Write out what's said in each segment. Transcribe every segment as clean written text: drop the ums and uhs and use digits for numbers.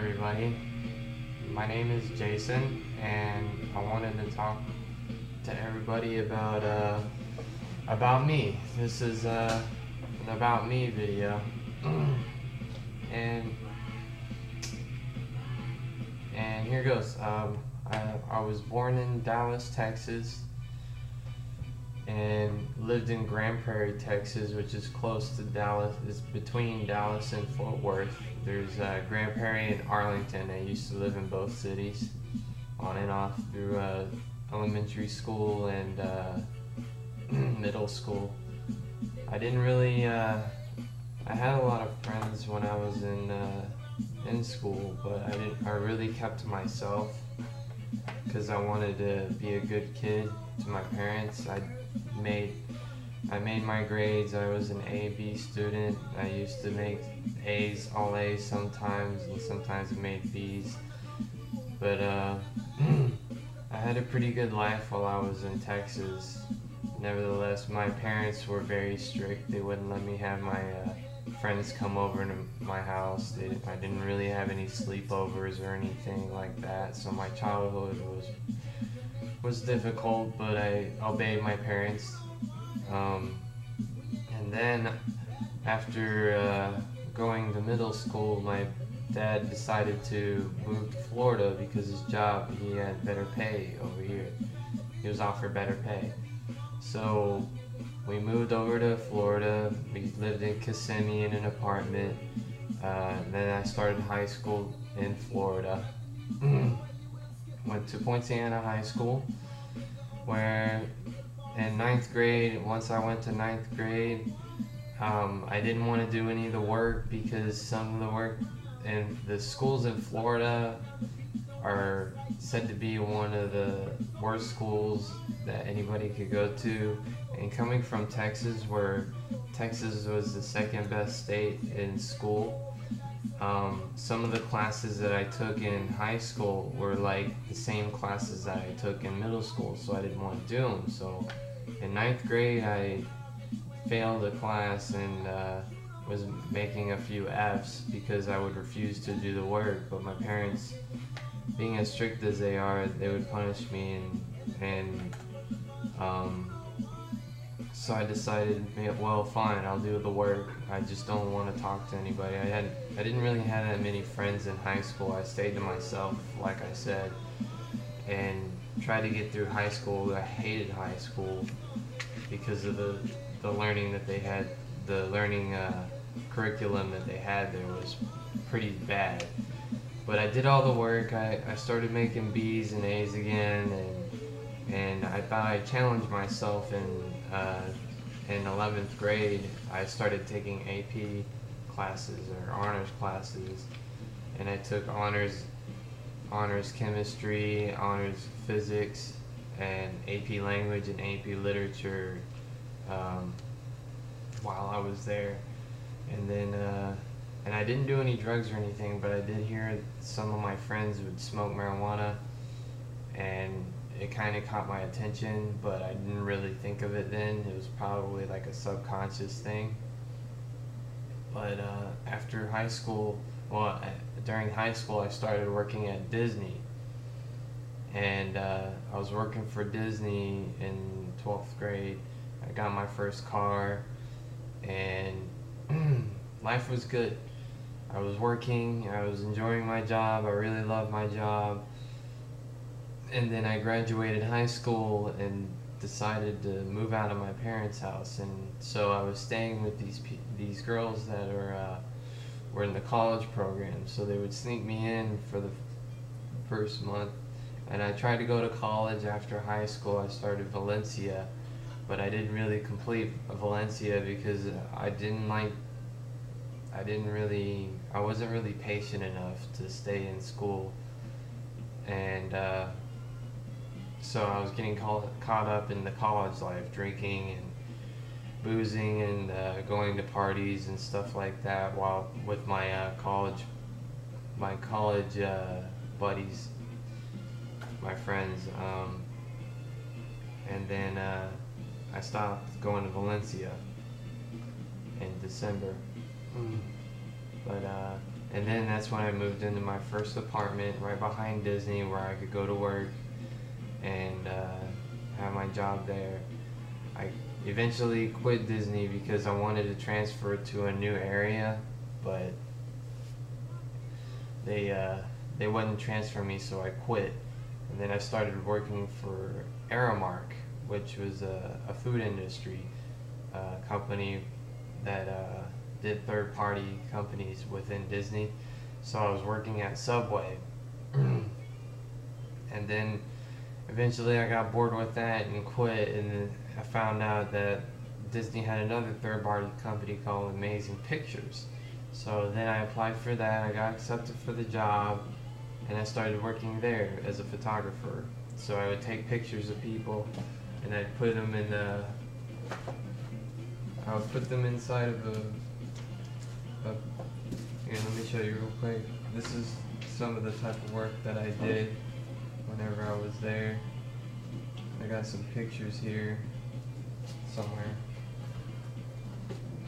everybody. My name is Jason, and I wanted to talk to everybody about me. This is an about me video, and here goes. I was born in Dallas, Texas, and lived in Grand Prairie, Texas, which is close to Dallas. It's between Dallas and Fort Worth. There's Grand Prairie and Arlington. I used to live in both cities, on and off through elementary school and middle school. I didn't really. I had a lot of friends when I was in school, but I really kept to myself because I wanted to be a good kid to my parents. I made my grades. I was an A/B student. I used to make A's, all A's sometimes, and sometimes I made B's. But I had a pretty good life while I was in Texas. Nevertheless, my parents were very strict. They wouldn't let me have my friends come over to my house. I didn't really have any sleepovers or anything like that. So my childhood was difficult, but I obeyed my parents. And then after going to middle school, my dad decided to move to Florida because his job, he had better pay over here. He was offered better pay. So we moved over to Florida. We lived in Kissimmee in an apartment. Then I started high school in Florida. Went to Poinciana High School, where in ninth grade, once I went to ninth grade, I didn't want to do any of the work because some of the work in the schools in Florida are said to be one of the worst schools that anybody could go to. And coming from Texas, where Texas was the second best state in school, some of the classes that I took in high school were like the same classes that I took in middle school, so I didn't want to do them. So in ninth grade, I failed a class and was making a few F's because I would refuse to do the work. But my parents, being as strict as they are, they would punish me, and so I decided, well, fine, I'll do the work. I just don't want to talk to anybody. I didn't really have that many friends in high school. I stayed to myself, like I said, and tried to get through high school. I hated high school because of the learning that they had. The learning curriculum that they had there was pretty bad. But I did all the work. I started making B's and A's again, and I thought I challenged myself in 11th grade. I started taking AP classes or honors classes, and I took honors chemistry, honors physics, and AP language and AP literature while I was there. And then and I didn't do any drugs or anything, but I did hear some of my friends would smoke marijuana, and it kind of caught my attention, but I didn't really think of it then. It was probably like a subconscious thing. But after high school, during high school, I started working at Disney, and I was working for Disney in 12th grade. I got my first car, and life was good. I was working, I was enjoying my job, I really loved my job. And then I graduated high school and decided to move out of my parents' house, and so I was staying with these girls that were in the college program. So they would sneak me in for the first month, and I tried to go to college after high school. I started Valencia, but I didn't really complete Valencia because I wasn't really patient enough to stay in school, and so I was getting caught up in the college life, drinking and boozing and going to parties and stuff like that, while with my college buddies, my friends, and then I stopped going to Valencia in December. But And then that's when I moved into my first apartment right behind Disney where I could go to work and have my job there. I eventually quit Disney because I wanted to transfer to a new area, but they wouldn't transfer me, so I quit. And then I started working for Aramark, which was a food industry company that did third-party companies within Disney. So I was working at Subway. And then eventually I got bored with that and quit, and then I found out that Disney had another third-party company called Amazing Pictures. So then I applied for that, I got accepted for the job, and I started working there as a photographer. So I would take pictures of people and I'd put them in I would put them inside of here, let me show you real quick. This is some of the type of work that I did whenever I was there. I got some pictures here somewhere.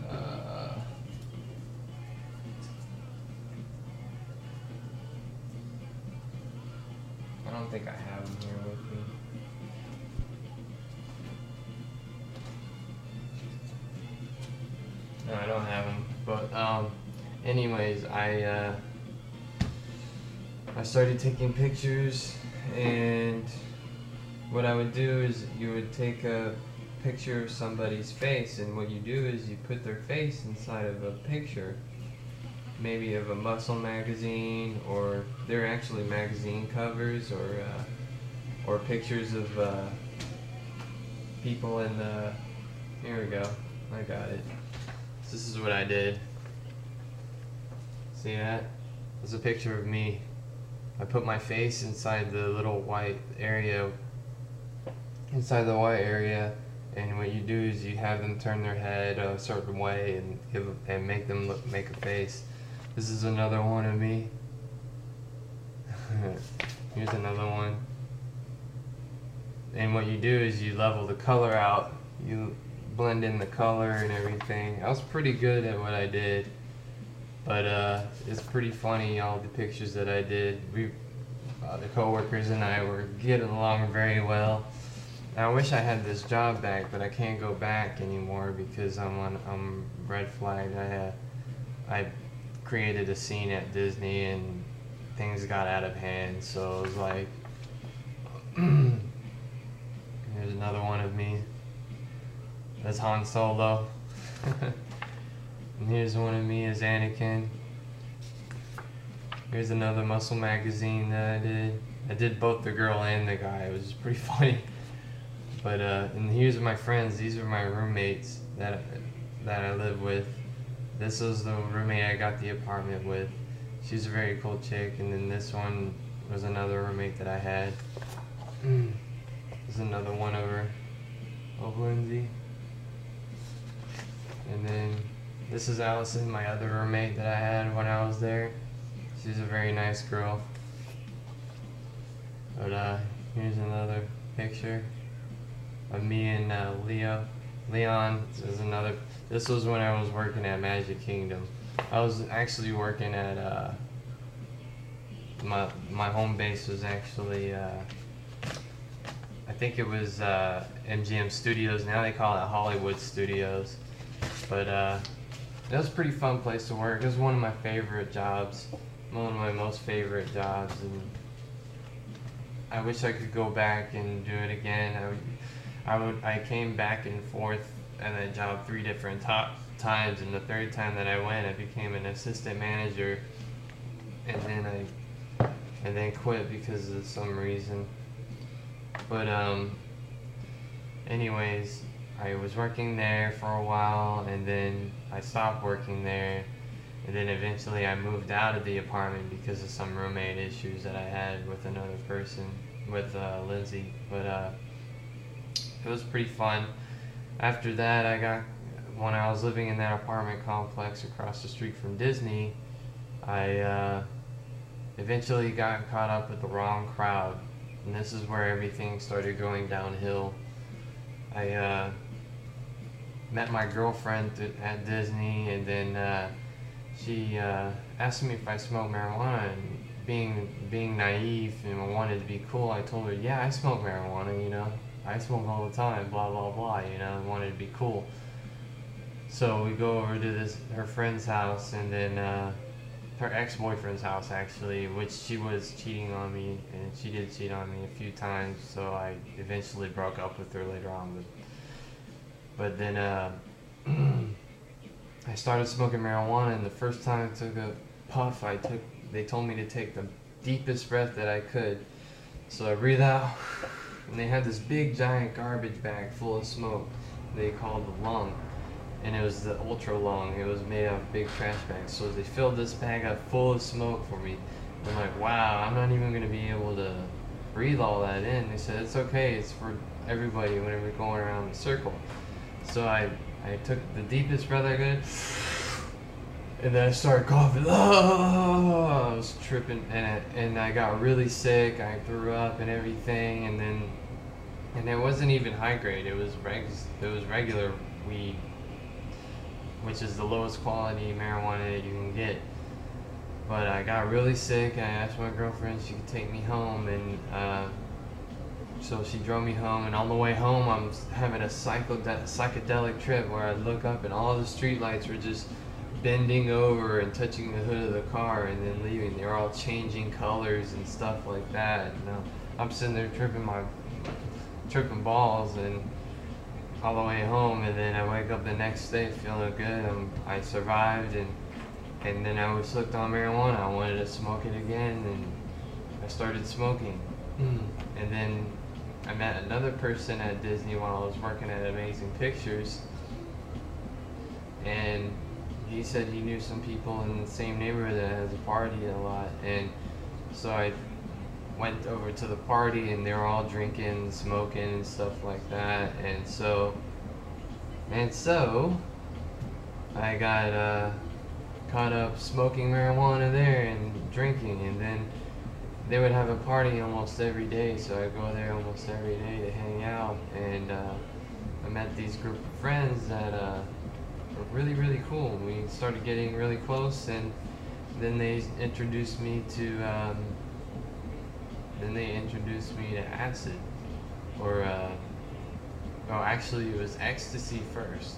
I don't think I have them here with me. No, I don't have them. But anyways, I started taking pictures, and what I would do is you would take a picture of somebody's face, and what you do is you put their face inside of a picture, maybe of a muscle magazine, or they're actually magazine covers, or pictures of people in the. Here we go. I got it. So this is what I did. See that? It's a picture of me. I put my face inside the little white area. Inside the white area, and what you do is you have them turn their head a certain way and make them make a face. This is another one of me. Here's another one. And what you do is you level the color out. You blend in the color and everything. I was pretty good at what I did, but it's pretty funny, all the pictures that I did. The coworkers and I were getting along very well. I wish I had this job back, but I can't go back anymore because I'm red flagged. I created a scene at Disney and things got out of hand, so it was like here's another one of me. That's Han Solo. And here's one of me as Anakin. Here's another muscle magazine that I did. I did both the girl and the guy. It was pretty funny. But and here's my friends. These are my roommates that I live with. This was the roommate I got the apartment with. She's a very cool chick. And then this one was another roommate that I had. There's another one of Lindsay. And then this is Allison, my other roommate that I had when I was there. She's a very nice girl. But here's another picture of me and Leon. This was when I was working at Magic Kingdom. I was actually working at my home base was actually I think it was MGM Studios. Now they call it Hollywood Studios. But it was a pretty fun place to work. It was one of my favorite jobs, one of my most favorite jobs, and I wish I could go back and do it again. I came back and forth at that job 3 different times, and the third time that I went, I became an assistant manager, and then quit because of some reason. But anyways, I was working there for a while, and then I stopped working there, and then eventually I moved out of the apartment because of some roommate issues that I had with another person, with Lindsay. But it was pretty fun. After that, when I was living in that apartment complex across the street from Disney, I eventually got caught up with the wrong crowd, and this is where everything started going downhill. I met my girlfriend at Disney, and then she asking me if I smoke marijuana, and being naive and wanted to be cool, I told her, yeah, I smoke marijuana, you know. I smoke all the time, blah, blah, blah, you know, and wanted to be cool. So we go over to her friend's house, and then her ex-boyfriend's house, actually, which she was cheating on me, and she did cheat on me a few times, so I eventually broke up with her later on. But then I started smoking marijuana, and the first time I took a puff, they told me to take the deepest breath that I could. So I breathe out, and they had this big giant garbage bag full of smoke they called the lung, and it was the ultra lung. It was made out of big trash bags. So they filled this bag up full of smoke for me. I'm like, wow, I'm not even gonna be able to breathe all that in. They said, it's okay, it's for everybody whenever we're going around the circle. So I took the deepest breath I could, and then I started coughing. Oh, I was tripping, and I got really sick. I threw up and everything, and it wasn't even high grade. It was regular weed, which is the lowest quality marijuana that you can get. But I got really sick. I asked my girlfriend if she could take me home, and so she drove me home. And on the way home, I'm having a psychedelic trip where I look up and all the street lights were just bending over and touching the hood of the car and then leaving. They were all changing colors and stuff like that. And I'm sitting there tripping balls, and all the way home. And then I wake up the next day feeling good. I survived, and then I was hooked on marijuana. I wanted to smoke it again, and I started smoking. And then I met another person at Disney while I was working at Amazing Pictures, and he said he knew some people in the same neighborhood that has a party a lot. And so I went over to the party, and they were all drinking, smoking, and stuff like that. And so I got caught up smoking marijuana there and drinking. And then they would have a party almost every day, so I go there almost every day to hang out. And I met these group of friends that were really, really cool. We started getting really close, and then they introduced me to acid, or actually it was ecstasy first.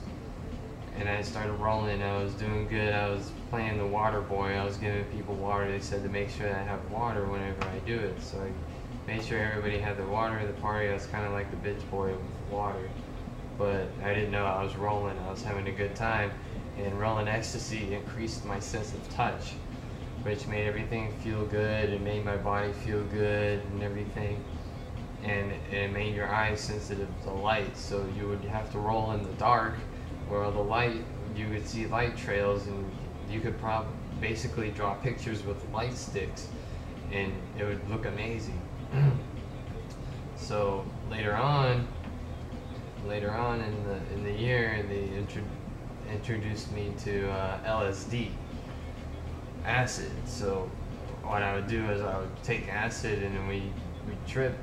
And I started rolling. I was doing good. I was playing the water boy. I was giving people water. They said to make sure that I have water whenever I do it. So I made sure everybody had their water at the party. I was kind of like the bitch boy with water. But I didn't know I was rolling. I was having a good time. And rolling ecstasy increased my sense of touch, which made everything feel good. It made my body feel good and everything. And it made your eyes sensitive to light. So you would have to roll in the dark, where all the light, you could see light trails, and you could basically draw pictures with light sticks, and it would look amazing. So later on in the year, they introduced me to LSD, acid. So what I would do is I would take acid, and then we trip,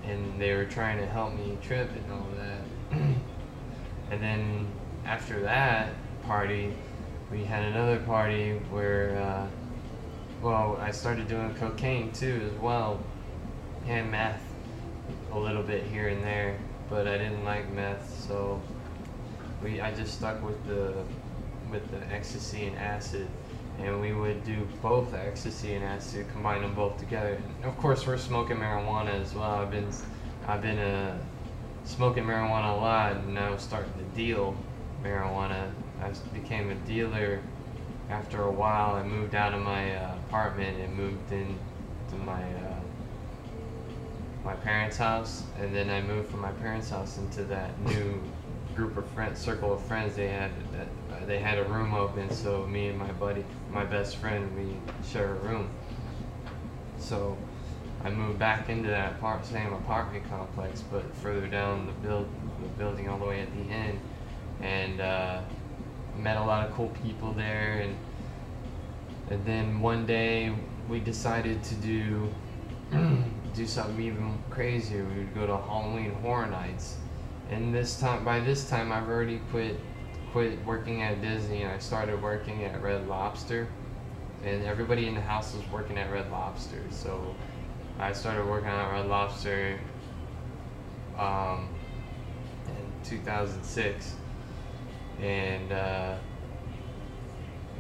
and they were trying to help me trip and all that. And then after that party, we had another party where, I started doing cocaine too as well, and meth a little bit here and there, but I didn't like meth, so I just stuck with the ecstasy and acid, and we would do both ecstasy and acid, combine them both together. And of course, we're smoking marijuana as well. I've been smoking marijuana a lot, and I was starting to deal marijuana. I became a dealer after a while. I moved out of my apartment and moved into my parents' house, and then I moved from my parents' house into that new group of friends, circle of friends they had. They had a room open, so me and my best friend, we share a room. So I moved back into that same apartment complex, but further down the building all the way at the end, and met a lot of cool people there. And then one day we decided to do something even crazier. We would go to Halloween Horror Nights, and by this time I've already quit working at Disney, and I started working at Red Lobster. and everybody in the house was working at Red Lobster. So I started working at Red Lobster um, in 2006, and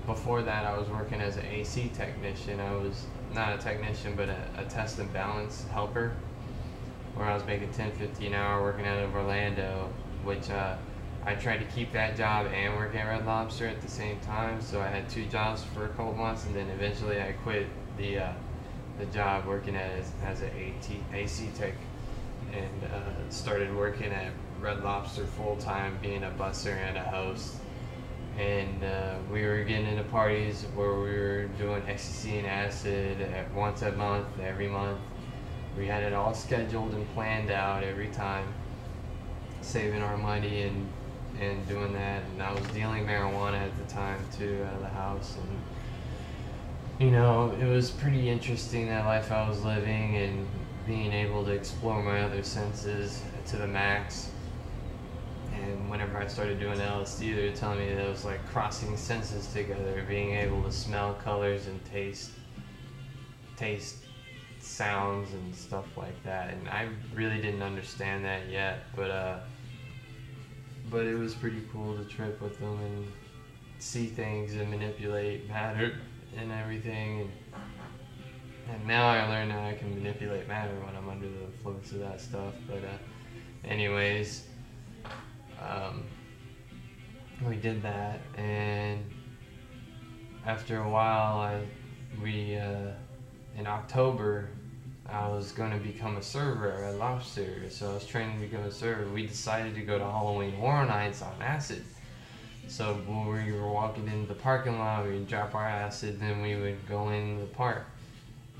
before that I was working as an AC technician. I was not a technician, but a test and balance helper, where I was making $10.50 an hour working out of Orlando, which I tried to keep that job and work at Red Lobster at the same time. So I had two jobs for a couple months, and then eventually I quit the job working as an AC tech, and started working at Red Lobster full time, being a busser and a host. And we were getting into parties where we were doing ecstasy and acid once a month, every month. We had it all scheduled and planned out every time, saving our money and doing that. And I was dealing marijuana at the time too, out of the house. And it was pretty interesting, that life I was living, and being able to explore my other senses to the max. And whenever I started doing LSD, they were telling me that it was like crossing senses together, being able to smell colors and taste sounds and stuff like that. And I really didn't understand that yet, but it was pretty cool to trip with them and see things and manipulate matter and everything. And now I learn that I can manipulate matter when I'm under the influence of that stuff. But anyways, we did that, and after a while, in October, I was going to become a server at Red Lobster. So I was training to become a server. We decided to go to Halloween Horror Nights on acid. So when we were walking into the parking lot, we would drop our acid, then we would go in the park.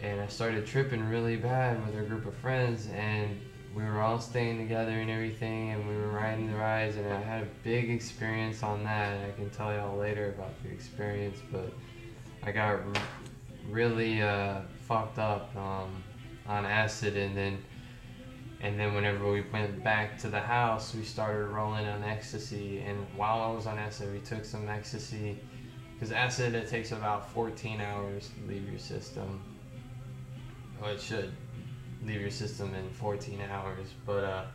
And I started tripping really bad with a group of friends, and we were all staying together and everything, and we were riding the rides, and I had a big experience on that. I can tell y'all later about the experience, but I got really fucked up on acid, and then whenever we went back to the house, we started rolling on ecstasy. And while I was on acid, we took some ecstasy, because acid, it takes about 14 hours to leave your system. Well, it should leave your system in 14 hours, but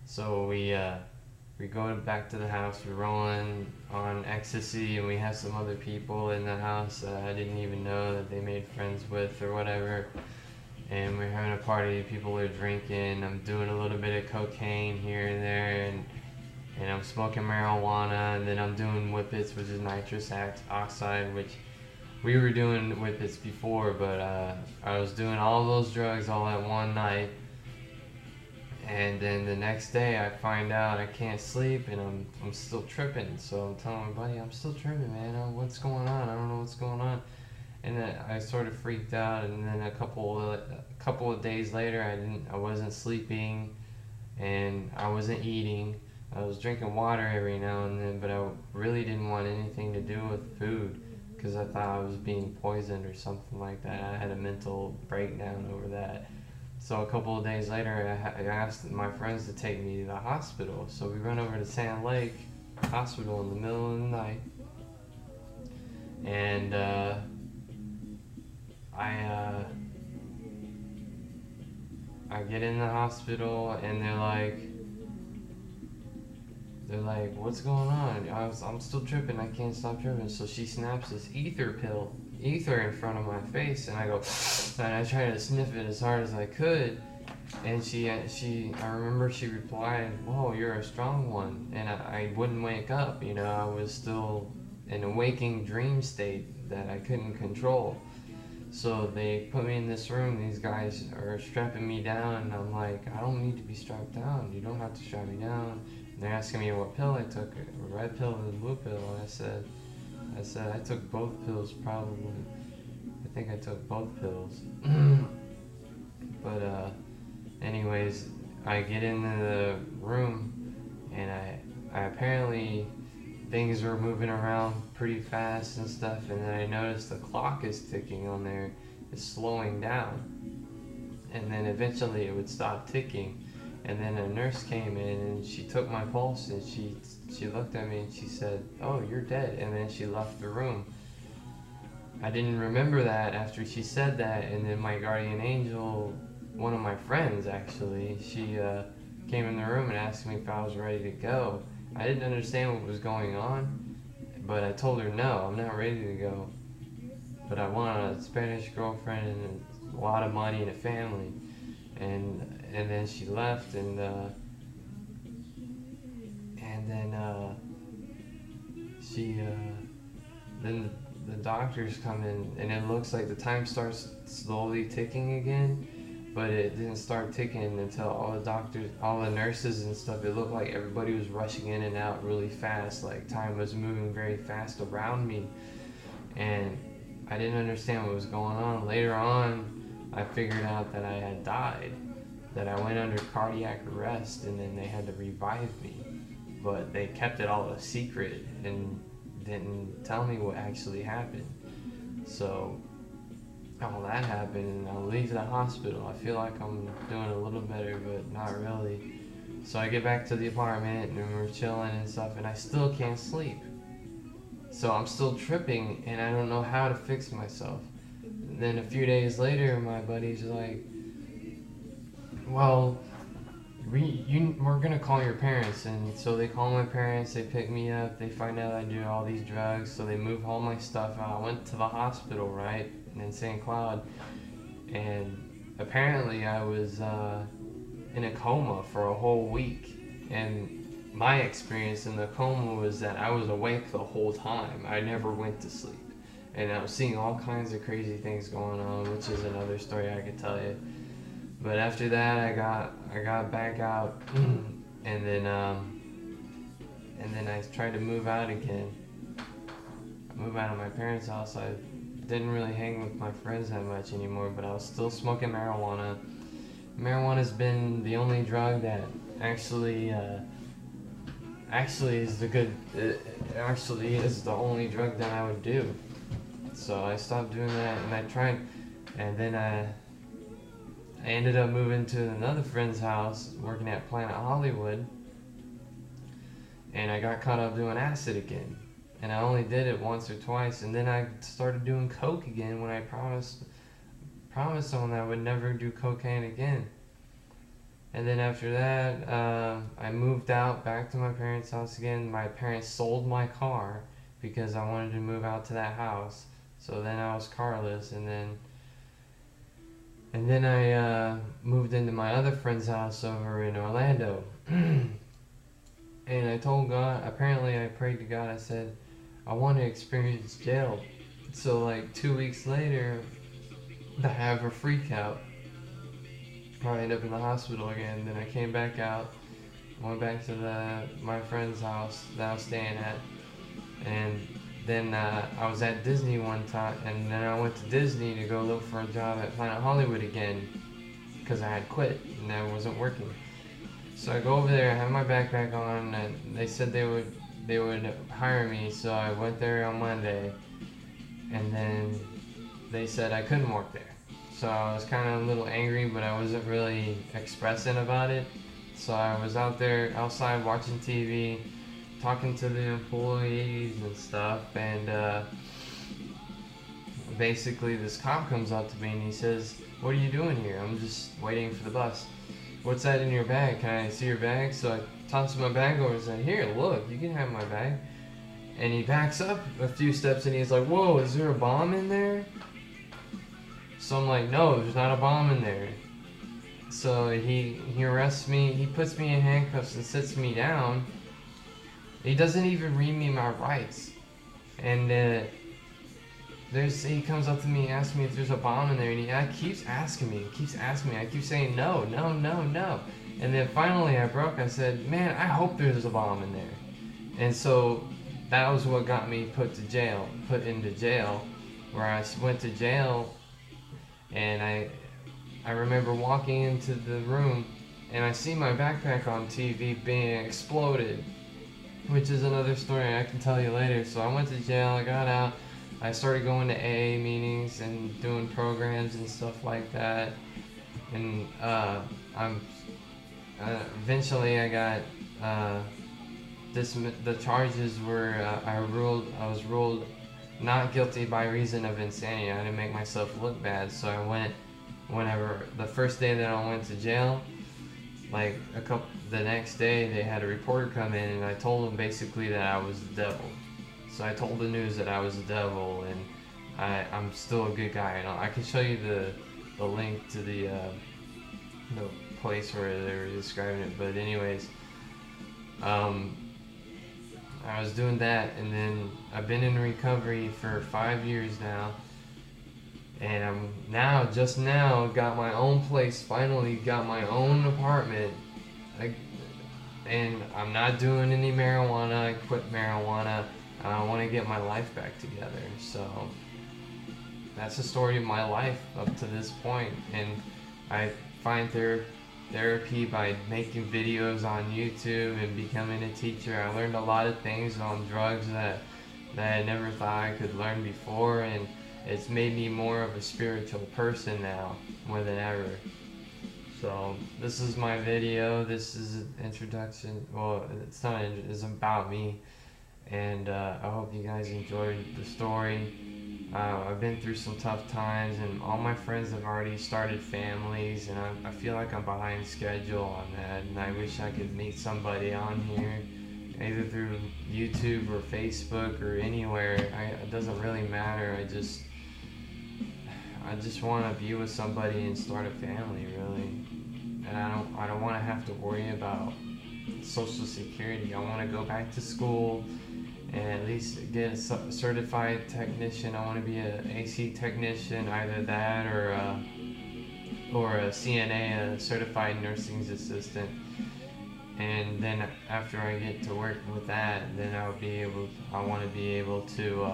so we go back to the house, we're rolling on ecstasy, and we have some other people in the house that I didn't even know that they made friends with or whatever, and we're having a party, people are drinking, I'm doing a little bit of cocaine here and there, and I'm smoking marijuana, and then I'm doing whippets, which is nitrous oxide, which we were doing whippets before, but I was doing all those drugs all at one night, and then the next day I find out I can't sleep, and I'm still tripping. So I'm telling my buddy, I'm still tripping, man. What's going on? I don't know what's going on. And then I sort of freaked out, and then a couple of days later, I wasn't sleeping, and I wasn't eating. I was drinking water every now and then, but I really didn't want anything to do with food, because I thought I was being poisoned or something like that. I had a mental breakdown over that. So a couple of days later, I asked my friends to take me to the hospital. So we went over to Sand Lake Hospital in the middle of the night, and I get in the hospital, and they're like, what's going on? I'm still tripping, I can't stop tripping. So she snaps this ether in front of my face, and I go, and I try to sniff it as hard as I could. And I remember she replied, "Whoa, you're a strong one." And I wouldn't wake up, I was still in a waking dream state that I couldn't control. So they put me in this room, these guys are strapping me down, and I'm like, I don't need to be strapped down, you don't have to strap me down. And they're asking me what pill I took, a red pill or a blue pill, and I said I took both pills probably. I think I took both pills. But anyways, I get into the room, and I apparently, things were moving around pretty fast and stuff, and then I noticed the clock is ticking on there, it's slowing down, and then eventually it would stop ticking. And then a nurse came in, and she took my pulse, and she looked at me and she said, "Oh, you're dead," and then she left the room. I didn't remember that after she said that, and then my guardian angel, one of my friends actually, she came in the room and asked me if I was ready to go. I didn't understand what was going on, but I told her no, I'm not ready to go. But I want a Spanish girlfriend and a lot of money and a family. And then she left, and then she then the doctors come in, and it looks like the time starts slowly ticking again, but it didn't start ticking until all the doctors, all the nurses and stuff, it looked like everybody was rushing in and out really fast, like time was moving very fast around me, and I didn't understand what was going on. Later on, I figured out that I had died, that I went under cardiac arrest, and then they had to revive me, but they kept it all a secret and didn't tell me what actually happened. So all that happened, and I leave the hospital. I feel like I'm doing a little better, but not really. So I get back to the apartment, and we're chilling and stuff, and I still can't sleep. So I'm still tripping, and I don't know how to fix myself. And then a few days later, my buddy's like, well, we're gonna call your parents. And so they call my parents, they pick me up, they find out I do all these drugs, so they move all my stuff out. I went to the hospital, right, in St. Cloud, and apparently I was in a coma for a whole week. And my experience in the coma was that I was awake the whole time. I never went to sleep. And I was seeing all kinds of crazy things going on, which is another story I could tell you. But after that, I got back out, and then I tried to move out again. I moved out of my parents' house. I didn't really hang with my friends that much anymore, but I was still smoking marijuana. Marijuana's been the only drug that actually is the only drug that I would do. So I stopped doing that, and I tried, and then I ended up moving to another friend's house, working at Planet Hollywood, and I got caught up doing acid again. And I only did it once or twice, and then I started doing coke again when I promised someone that I would never do cocaine again. And then after that, I moved out back to my parents' house again. My parents sold my car because I wanted to move out to that house. So then I was carless, and then I moved into my other friend's house over in Orlando. And I told God, apparently I prayed to God, I said, I want to experience jail. So like 2 weeks later, I have a freak out. I ended up in the hospital again. Then I came back out, went back to my friend's house that I was staying at, and then I was at Disney one time, and then I went to Disney to go look for a job at Planet Hollywood again because I had quit and I wasn't working. So I go over there, I have my backpack on, and they said they would hire me. So I went there on Monday, and then they said I couldn't work there. So I was kind of a little angry, but I wasn't really expressing about it. So I was out there outside watching TV, talking to the employees and stuff, and basically this cop comes up to me and he says, "What are you doing here?" I'm just waiting for the bus. "What's that in your bag? Can I see your bag?" So I toss my bag over and said, "Here, look, you can have my bag." And he backs up a few steps and he's like, "Whoa, is there a bomb in there?" So I'm like, "No, there's not a bomb in there." So he arrests me, he puts me in handcuffs and sits me down. He doesn't even read me my rights. And he comes up to me and asks me if there's a bomb in there, and he keeps asking me. I keep saying no. And then finally I broke. I said, "Man, I hope there's a bomb in there." And so that was what got me put into jail, where I went to jail, and I remember walking into the room, and I see my backpack on TV being exploded, which is another story I can tell you later. So I went to jail, I got out, I started going to AA meetings and doing programs and stuff like that, and eventually I got the charges were I was ruled not guilty by reason of insanity. I didn't make myself look bad, so I went. Whenever the first day that I went to jail, like the next day they had a reporter come in, and I told them basically that I was the devil. So I told the news that I was the devil, and I'm still a good guy. And I can show you the link to the place where they were describing it. But anyways, I was doing that, and then I've been in recovery for 5 years now, and I'm just now got my own place. Finally got my own apartment, and I'm not doing any marijuana. I quit marijuana. I want to get my life back together. So that's the story of my life up to this point, and I find therapy by making videos on YouTube and becoming a teacher. I learned a lot of things on drugs that I never thought I could learn before, and it's made me more of a spiritual person now, more than ever. So this is my video. This is an introduction. Well, it's not. It's about me, and I hope you guys enjoyed the story. I've been through some tough times, and all my friends have already started families, and I feel like I'm behind schedule on that, and I wish I could meet somebody on here, either through YouTube or Facebook or anywhere. It doesn't really matter. I just want to be with somebody and start a family, really. And I don't want to have to worry about Social Security. I want to go back to school and at least get a certified technician. I want to be an AC technician, either that or a CNA, a certified nursing assistant. And then after I get to work with that, then I want to be able to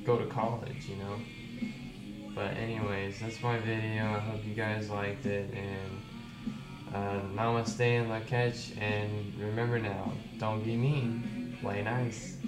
go to college, you know. But anyways, that's my video. I hope you guys liked it, and namaste and la catch, and remember now, don't be mean, play nice.